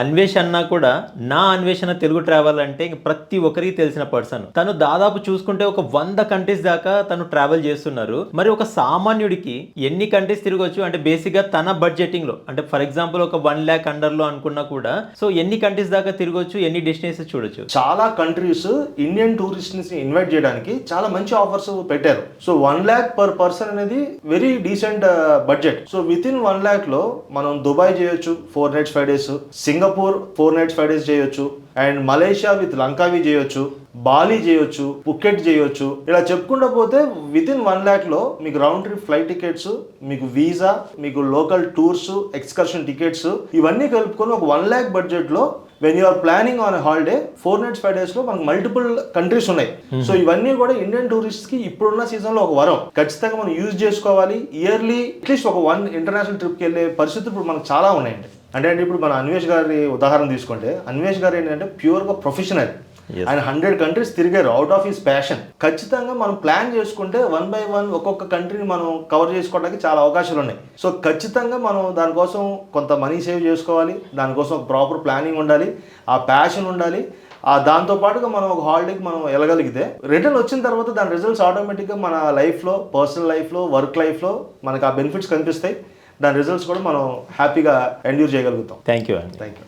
అన్వేష్ అన్నా కూడా నా అన్వేషణ తెలుగు ట్రావెల్ అంటే ఇంక ప్రతి ఒక్కరికి తెలిసిన పర్సన్. తను దాదాపు చూసుకుంటే ఒక 100 కంట్రీస్ దాకా తను ట్రావెల్ చేస్తున్నారు. మరి ఒక సామాన్యుడికి ఎన్ని కంట్రీస్ తిరగొచ్చు అంటే బేసిక్ గా తన బడ్జెటింగ్ లో అంటే ఫర్ ఎగ్జాంపుల్ ఒక 1 lakh అండర్ లో అనుకున్నా కూడా సో ఎన్ని కంట్రీస్ దాకా తిరగొచ్చు, ఎన్ని డెస్టినేషన్స్ చూడొచ్చు? చాలా కంట్రీస్ ఇండియన్ టూరిస్ట్ ని ఇన్వైట్ చేయడానికి చాలా మంచి ఆఫర్స్ పెట్టారు. సో 1 lakh per person అనేది very decent budget. So with in 1 lakh లో మనం దుబాయ్ చేయొచ్చు 4 nights 5 days, Singapore 4 nights 5 days చేయొచ్చు, అండ్ మలేషియా విత్ లంకావి చేయొచ్చు, బాలి చేయొచ్చు, పుకెట్ చేయొచ్చు. ఇలా చెప్పుకుంటూ పోతే విత్ ఇన్ 1 lakh లో మీకు రౌండ్ ట్రిప్ ఫ్లైట్ టికెట్స్, మీకు వీసా, మీకు లోకల్ టూర్స్, ఎక్స్కర్షన్ టికెట్స్ ఇవన్నీ కలుపుకొని ఒక 1 lakh బడ్జెట్ లో when you're planning on holiday 4 nights 5 days లో మనకు మల్టిపుల్ కంట్రీస్ ఉన్నాయి. సో ఇవన్నీ కూడా ఇండియన్ టూరిస్ట్ కి ఇప్పుడున్న సీజన్ లో ఒక వరం, ఖచ్చితంగా మనం యూజ్ చేసుకోవాలి. ఇయర్లీ అట్లీస్ట్ ఒక 1 ఇంటర్నేషనల్ ట్రిప్కి వెళ్ళే పరిస్థితులు ఇప్పుడు మనకు చాలా ఉన్నాయండి. అంటే ఇప్పుడు మన అన్వేష్ గారి ఉదాహరణ తీసుకుంటే, అన్వేష్ గారు ఏంటంటే ప్యూర్గా ప్రొఫెషనల్. ఆయన 100 కంట్రీస్ తిరిగారు అవుట్ ఆఫ్ హిస్ ప్యాషన్. ఖచ్చితంగా మనం ప్లాన్ చేసుకుంటే 1 by 1 ఒక్కొక్క కంట్రీని మనం కవర్ చేసుకోవడానికి చాలా అవకాశాలు ఉన్నాయి. సో ఖచ్చితంగా మనం దానికోసం కొంత మనీ సేవ్ చేసుకోవాలి, దానికోసం ఒక ప్రాపర్ ప్లానింగ్ ఉండాలి, ఆ ప్యాషన్ ఉండాలి. దాంతోపాటుగా మనం ఒక హాలిడేకి మనం వెళ్ళగలిగితే రిటర్న్ వచ్చిన తర్వాత దాని రిజల్ట్స్ ఆటోమేటిక్గా మన లైఫ్లో, పర్సనల్ లైఫ్లో, వర్క్ లైఫ్లో మనకు ఆ బెనిఫిట్స్ కనిపిస్తాయి. దాని రిజల్ట్స్ కూడా మనం హ్యాపీగా ఎండ్యూర్ చేయగలుగుతాం. థ్యాంక్ యూ అండి. Thank you.